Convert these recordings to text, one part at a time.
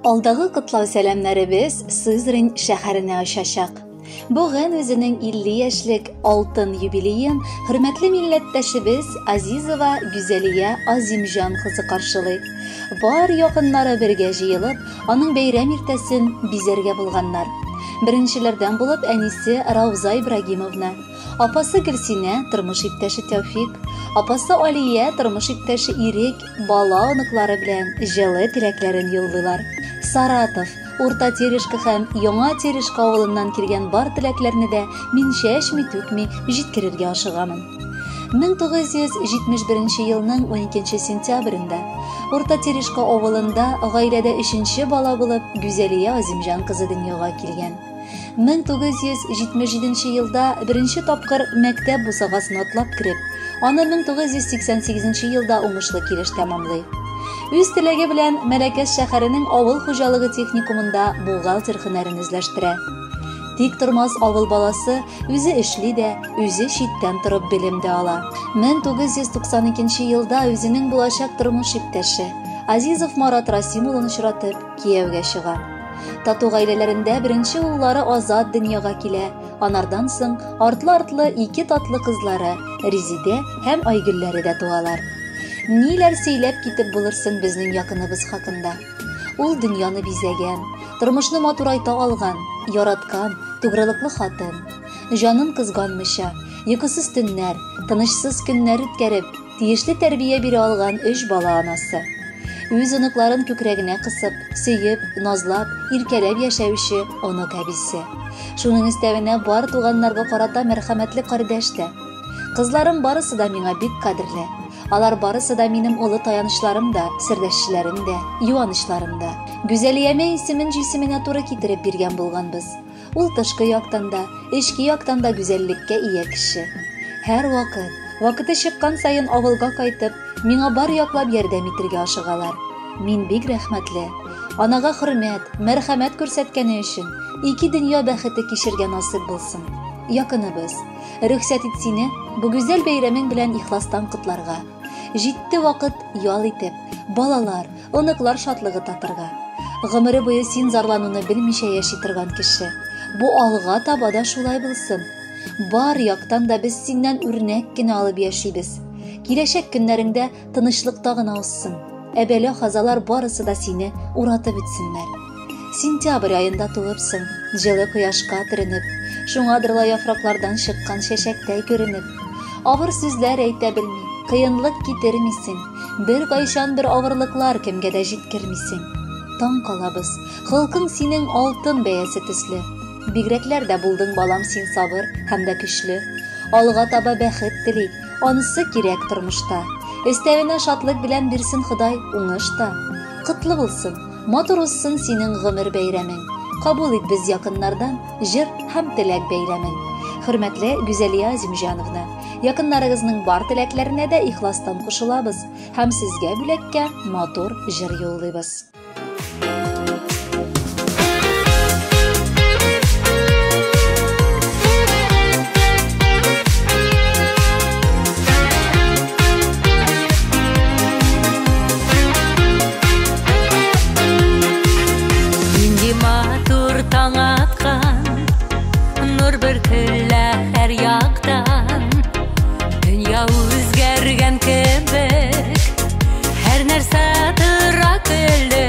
Alдағы кытлау сәламнәребез Сызрань шәһәренә очачак. Бүген үзенең 50 яшьлек алтын юбилеен хөрмәтле милләттәшебез Азизова Гүзәлия Азимҗан кызы каршылый. Бар якыннары бергә җыелып, аның бәйрәм иртәсен бизәргә булганнар. Беренчеләрдән булып әнисе Рауза Ибрагимовна, апасы Гөлсинә, тормыш иптәше Тәүфик, апасы Алия, тормыш иптәше Ирек, бала оныклары белән җылы теләкләрен юллыйлар. Саратов, Урта Терешка һәм Яңа Терешка авылыннан килгән бар теләкләрне дә мин чәчми-түкми җиткерергә ашыгамын. 1971 елның 12 сентябрендә Урта Терешка авылында гаиләдә 3нче бала булып Гүзәлия Азимҗан кызы дөньяга килгән. 1977 елда беренче тапкыр мәктәп бусагасын атлап кереп, аны 1988 елда уңышлы килеш тәмамлый. Үз теләге белән Мәләкәс шәһәренең авыл хуҗалыгы техникумында бухгалтер һөнәрен үзләштерә. Тик тормас авыл баласы үзе эшли дә, үзе читтән торып белем дә ала. 1992 елда үзенең булачак тормыш иптәше Азизов Марат Расим улын очратып, Киевгә чыга. Тату гаиләләрендә беренче уллары Азат дөньяга килә. Анардан соң артлы-артлы 2 татлы кызлары Резидә һәм Айгөлләре дә туалар. Ниләр сөйләп китеп булырсың безнең якыныбыз хакында. Ул дөньяны бизәгән, тормышны матур айта алган, яраткан, тугрылыклы хатын. Җанын кызганмыйча, йокысыз төннәр, тынычсыз көннәр үткәреп, тиешле тәрбия бирә алган 3 бала анасы. Үз оныкларын күкрәгенә кысып, сөеп, назлап, иркәләп яшәүче онык әбисе. Шуның өстәвенә бар туганнарга карата мәрхәмәтле кардәш тә. Кызларым барысы да миңа бик кадерле. Алар барысы да минем улы таянышларым да, сердәшчеләрем дә, юанышларым да. Гүзәлияме исемен җисеменә туры китереп биргән булганбыз. Ул тышкы яктан да, эчке яктан да гүзәллеккә ия кеше. Һәр вакыты чыккан сайын авылга кайтып, миңа бар яклап ярдәм итәргә ашыгалар. Мин бик рәхмәтле. Анага хөрмәт, мәрхәмәт күрсәткәне өчен 2 дөнья бәхете кичергән насыйп булсын. Якыныбыз, рөхсәт ит сине бу гүзәл бәйрәмең белән ихластан котларга. Җитте вакыт ял итеп, балалар, оныклар шатлыгы татырга. Гомере буе син зарлануны белмичә яши торган кеше. Бу алга таба да шулай булсын. Бар яктан да без синнән үрнәк кенә алып яшибез. Киләчәк көннәреңдә тынычлыкта гына узсын. Әбәлә хазалар барысы да сине уратып үтсеннәр. Сентябрь айында туыпсың, җылы кояшка төренеп, шуңадырлы яфраклардан чыккан чәчәктәй күренеп. Авыр сүзләр әйтә белми, кыенлык китермисең, бер кайчан бер авырлыклар кемгә дә җиткермисең. Таң калабыз, хылкың синең алтын бәясе төсле. Бигрәкләр дә булдың балам син сабыр һәм дә көчле. Алга таба бәхет телик, анысы кирәк тормышта. Өстәвенә шатлык белән бирсен Ходай уңышта. Кытлы булсын, матур узсын синең гомер бәйрәмең. Кабул ит без якыннардан җыр һәм теләк бәйрәмен. Хөрмәтле Гүзәлия Азимҗановна, якыннарыгызның бар теләкләренә дә ихластан кушылабыз һәм сезгә бүләккә матур җыр юллыйбыз. Һәр яктан дөнья үзгәргән кебек, һәр нәрсә тора көле.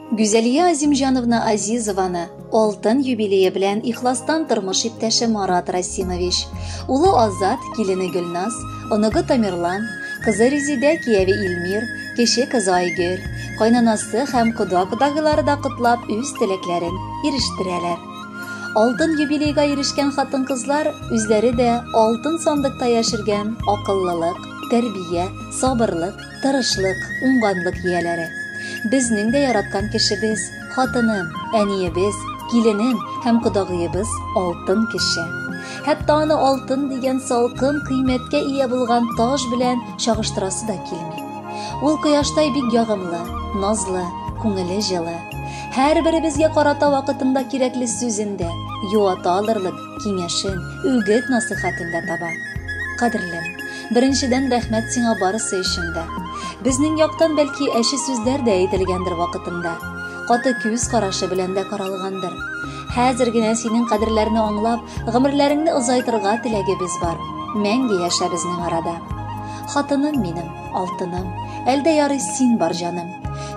Гүзәлия Азимжановна Азизованы алтын юбилее белән ихластан тормыш иптәше Марат Расимович, улы Азат, килене Гөлназ, оныгы Тамерлан, кызы Резидә, кияве Илмир, кеше кызы Айгөл, кайнанасы һәм кода-кодагылары да котлап үз теләкләрен ирештерәләр. Алтын юбилейга ирешкән хатын-кызлар үзләре дә алтын сандыкта яшергән акыллылык, тәрбия, сабырлык, тырышлык, уңганлык ияләре. Безнең дә яраткан кешебез, хатыным, әниебез, киленем һәм кодагыебыз алтын кеше. Хәтта аны алтын дигән салкын кыйммәткә ия булган таш белән чагыштырасы да килми. Ул кояштай бик ягымлы, назлы, күңеле җылы. Һәрберебезгә карата вакытында кирәкле сүзендә, юата алырлык киңәшен, үгет-насихатын да таба. Кадерлем, беренчедән рәхмәт сиңа барысы өчен дә. Безнең яктан бәлки әши сүзләр дә әйтелгәндер вакытында. Каты күз карашы белән дә каралгандыр. Хәзер генә синең кадерләрне аңлап, гомерләреңне озайтырга теләгебез бар. Мәңге яшә безнең арада. Хатыным минем, алтыным, әлдә ярый син бар җаным.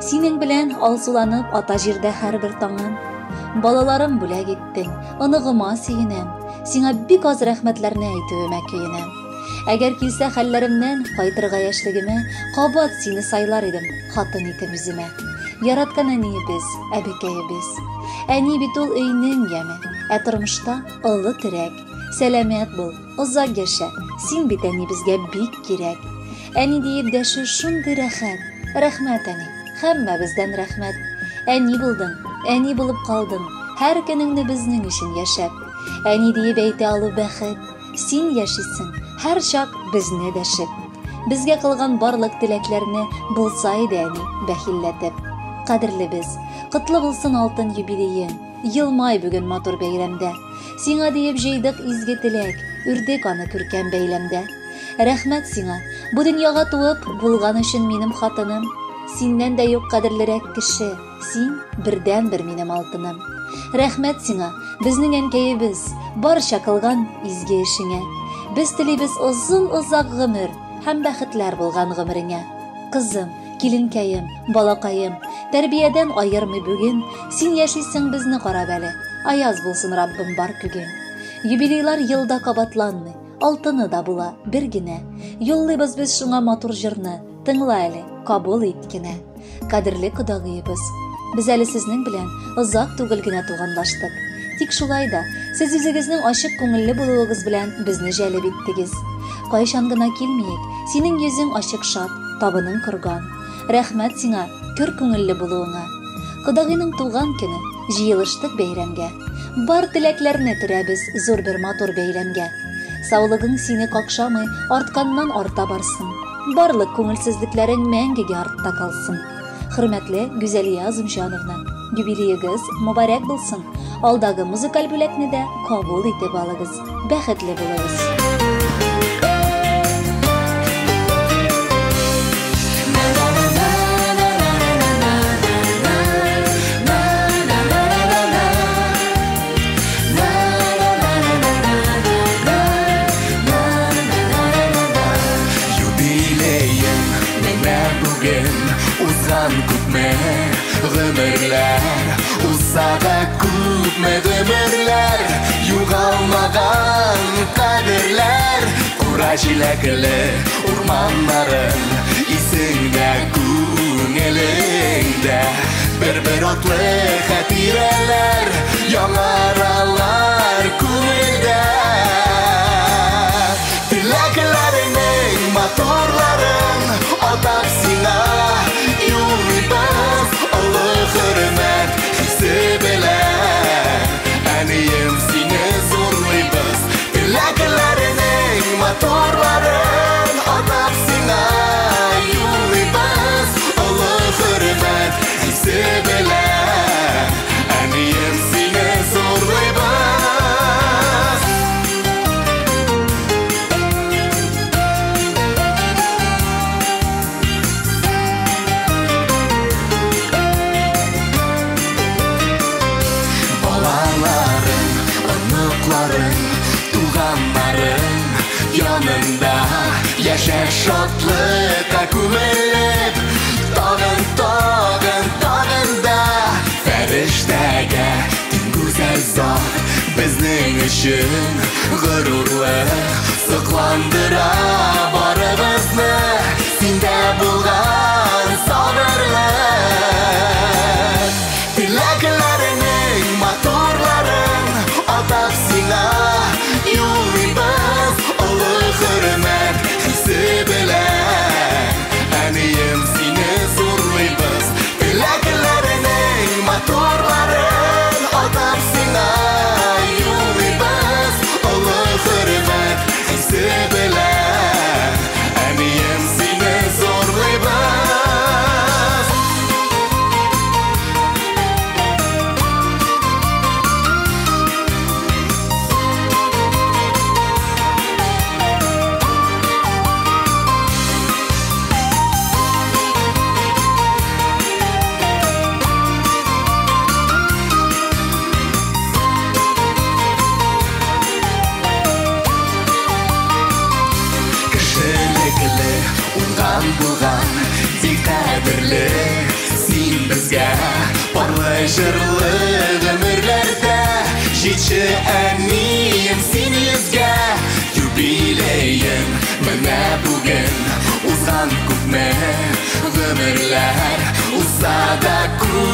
Синең белән алсуланып ата җирдә һәрбер таңын. Балаларым бүләк иттең, оныгыма сөенәм. Сиңа бик аз рәхмәтләрне әйтүемә көенәм. Әгәр килсә хәлләремнән кайтырга яшьлегемә, кабат сине сайлар идем, хатын итеп үземә. Яраткан әниебез, әбекәебез. Әни бит ул өйнең яме, тормышта олы терәк. Сәламәт бул, озак яшә, син бит әни безгә бик кирәк. Әни диеп дәшү шундый рәхәт. Рәхмәт әни, һәммәбездән рәхмәт. Әни булдың, әни булып калдың, һәр көнеңне безнең өчен яшәп. Әни диеп әйтә алу бәхет. Син яшисең, һәр чак безне дәшеп. Безгә кылган барлык теләкләрне булса иде әни бәхилләтеп. Кадерлебез, котлы булсын алтын юбилеең. Йылмай бүген матур бәйрәмдә. Сиңа диеп җыйдык изге теләк, үрдек аны күркәм бәйләмдә. Рәхмәт сиңа, бу дөньяга туып булган өчен минем хатыным. Синнән дә юк кадерлерәк кеше, син бердән-бер минем алтыным. Рәхмәт сиңа, безнең әнкәебез, барча кылган изге эшеңә. Без телибез озын-озак гомер һәм бәхетләр булган гомереңә. Кызым, киленкәем, балакаем, тәрбиядән айырмый бүген, син яшисең безне карап әле. Аяз булсын Раббым бар күген. Юбилейлар елда кабатланмый, алтыны да була бер генә. Юллыйбыз без шуңа матур җырны, тыңла әле, кабул ит кенә. Кадерле кодагыебыз, без әле сезнең белән озак түгел генә туганлаштык. Тик шулай да, сез үзегезнең ачык күңелле булуыгыз белән безне җәлеп иттегез. Кайчан гына килмиек, синең йөзең ачык шат, табының корган. Рәхмәт сиңа, көр күңелле булуыңа. Кодагыйның туган көне, җыелыштык бәйрәмгә. Бар теләкләрне төрәбез зур бер матур бәйләмгә. Саулыгың сине какшамый, артканнан арта барсын. Барлык күңелсезлекләрең мәңгегә артта калсын. Хөрмәтле Гүзәлия Азимжановна, юбилеегез мөбарәк булсын. Алдагы музыкаль бүләкне дә кабул итеп алыгыз. Бәхетле булыгыз. Гомерләр, узсада күпме гомерләр, югалмаган кадерләр, кура җиләкле урманнарым, исеңдә күңелеңдә, бер атлы хатирәләр, яңаралар күңелдә. Теләкләреңнең матурларын атап сиңа юллыйбыз. Хөрмәт хисе белән, әнием сине зурлыйбыз. Теләкләреңнең матурларын атап сиңа юллыйбыз. Олы хөрмәт хисе белән, әнием сине зурлыйбыз. Туганнарым янында яшә шатлыкка күмелеп, тагын да өчен ғорурлы сокландыра барыбызны синдә булган сабырлык теләкләреңнең матурларын атап сиңа юллыйбыз олы хөрмәт хисе белән әнием сине зурлыйбыз теләкләреңнең матурларын атап сиңа юллыйбыз олы хөрмәт хисе белән әнием сине зурлыйбыз Кешелекле уңган булган бик кадерле син безгә парлы җырлы гомерләрдә җитче әнием син йөзгә юбилеем менә бүген узган күпме гомерләр узса да күп